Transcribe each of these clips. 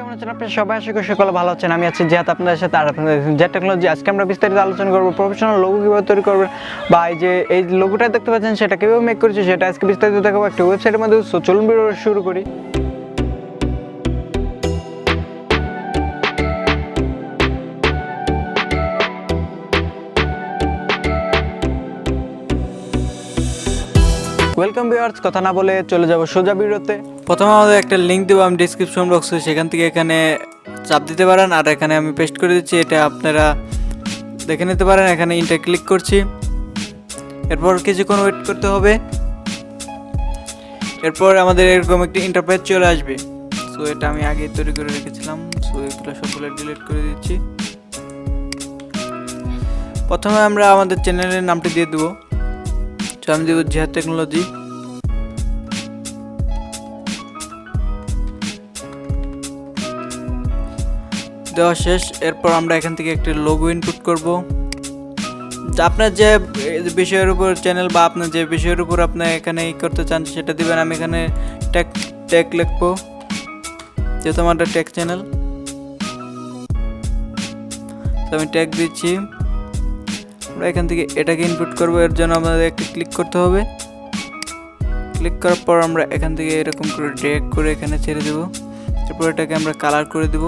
কেমন আছেন আপনারা সবাই? আশা করি সকলে ভালো আছেন। আমি আছি জিহাদ আপনাদের সাথে, আর আপনাদের জিহাদ টেকনোলজি। আজকে আমরা বিস্তারিত আলোচনা করব প্রফেশনাল লোগো কিভাবে তৈরি করবেন, বা এই লোগোটা দেখতে পাচ্ছেন সেটা কিভাবে মেক করেছি সেটা আজকে বিস্তারিত দেখাবো একটা ওয়েবসাইটের মধ্যে। সো চলুন ভিডিও শুরু করি। ওয়েলকাম ভিউয়ার্স, কথা না বলে চলে যাব সোজা ভিডিওতে। প্রথমে আমাদের একটা লিঙ্ক দেবো আমি ডিসক্রিপশন বক্সে, সেখান থেকে এখানে চাপ দিতে পারেন, আর এখানে আমি পেস্ট করে দিচ্ছি, এটা আপনারা দেখে নিতে পারেন। এখানে ইন্টার ক্লিক করছি, এরপর কিছুক্ষণ ওয়েট করতে হবে। এরপর আমাদের এরকম একটি ইন্টারফেস চলে আসবে। সো এটা আমি আগে তৈরি করে রেখেছিলাম, সো এগুলো সবগুলো ডিলিট করে দিচ্ছি। প্রথমে আমরা আমাদের চ্যানেলের নামটি দিয়ে দেবো, তো আমি দেবো জিহাদ টেকনোলজি। দেওয়া শেষ। এরপর আমরা এখান থেকে একটা লোগো ইনপুট করব। আপনার যে বিষয়ের উপর চ্যানেল বা আপনার যে বিষয়ের উপর আপনি এখানে করতে চান সেটা দিবেন। আমি এখানে ট্যাগ লিখবো, যেহেতু আমার ট্যাগ চ্যানেল, তো আমি ট্যাগ দিচ্ছি। আমরা এখান থেকে এটাকে ইনপুট করব। এর জন্য আমাদের একটা ক্লিক করতে হবে। ক্লিক করার পর আমরা এখান থেকে এরকম করে ড্র্যাগ করে এখানে ছেড়ে দেব। এরপর এটাকে আমরা কালার করে দেব।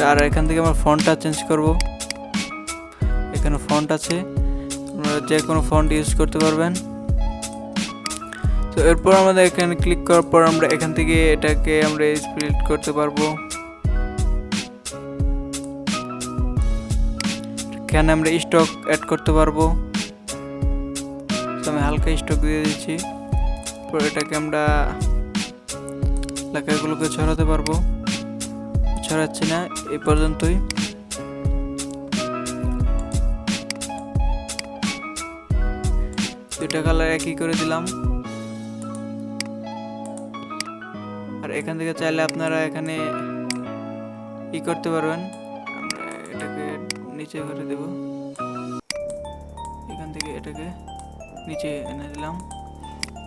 আর এখান থেকে আমরা ফন্টটা চেঞ্জ করব। এখানে ফন্ট আছে, আপনারা যে কোনো ফন্ট ইউজ করতে পারবেন। তো এরপর আমাদের এখানে ক্লিক করার পর আমরা এখান থেকে এটাকে আমরা স্প্লিট করতে পারবো। এখানে আমরা স্টক অ্যাড করতে পারবো, তো আমি হালকা স্টক দিয়ে দিচ্ছি। এরপর এটাকে আমরা লেখাগুলোকে ছড়াতে পারবো, ছড়াচ্ছি না, এই পর্যন্তই। দুইটা কালার একই করে দিলাম। আর এখান থেকে চাইলে আপনারা এখানে করতে পারবেন। আমরা এটাকে নিচে করে দেব, এখান থেকে এটাকে নিচে এনে দিলাম।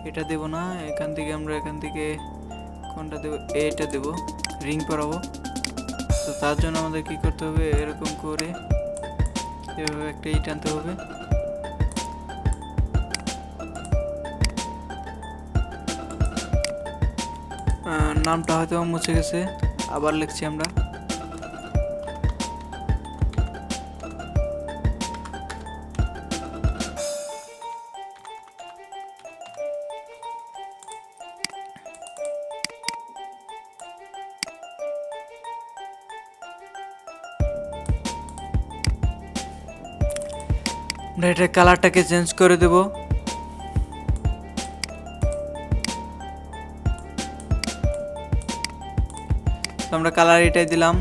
এটা দেব না, এখান থেকে আমরা এখান থেকে কোনটা দেব, এটা দেব, রিং পরাবো। তো তার জন্য আমাদের কি করতে হবে, এরকম করে এভাবে একটা টানতে হবে। নামটা হয়তো মুছে গেছে, আবার লিখছি আমরা। আমরা এটা কালারটাকে চেঞ্জ করে দেব। আমরা কালার এটাই দিলাম।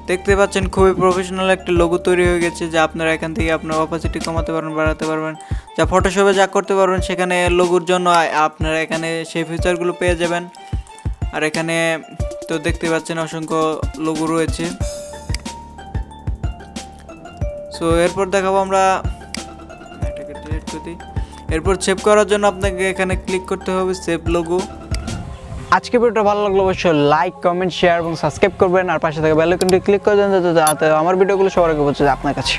দেখতে পাচ্ছেন খুবই প্রফেশনাল একটা লোগো তৈরি হয়ে গেছে, যা আপনারা এখান থেকে আপনার অপাসিটি কমাতে পারবেন, বাড়াতে পারবেন, যা ফটোশপে যা করতে পারবেন সেখানে লোগোর জন্য আপনারা এখানে সেই ফিচারগুলো পেয়ে যাবেন। আর এখানে তো দেখতে পাচ্ছেন অসংখ্য লোগো রয়েছে। সো এরপর দেখাবো আমরা, এটাকে ডিলিট করে দিই। এরপর সেভ করার জন্য আপনাকে এখানে ক্লিক করতে হবে, সেভ লোগো। আজকে ভিডিওটা ভালো লাগলে অবশ্যই লাইক, কমেন্ট, শেয়ার এবং সাবস্ক্রাইব করবেন, আর পাশে থাকা বেল আইকনটি ক্লিক করে দেন যাতে আমার ভিডিওগুলো সবার আগে পৌঁছে যায় আপনার কাছে।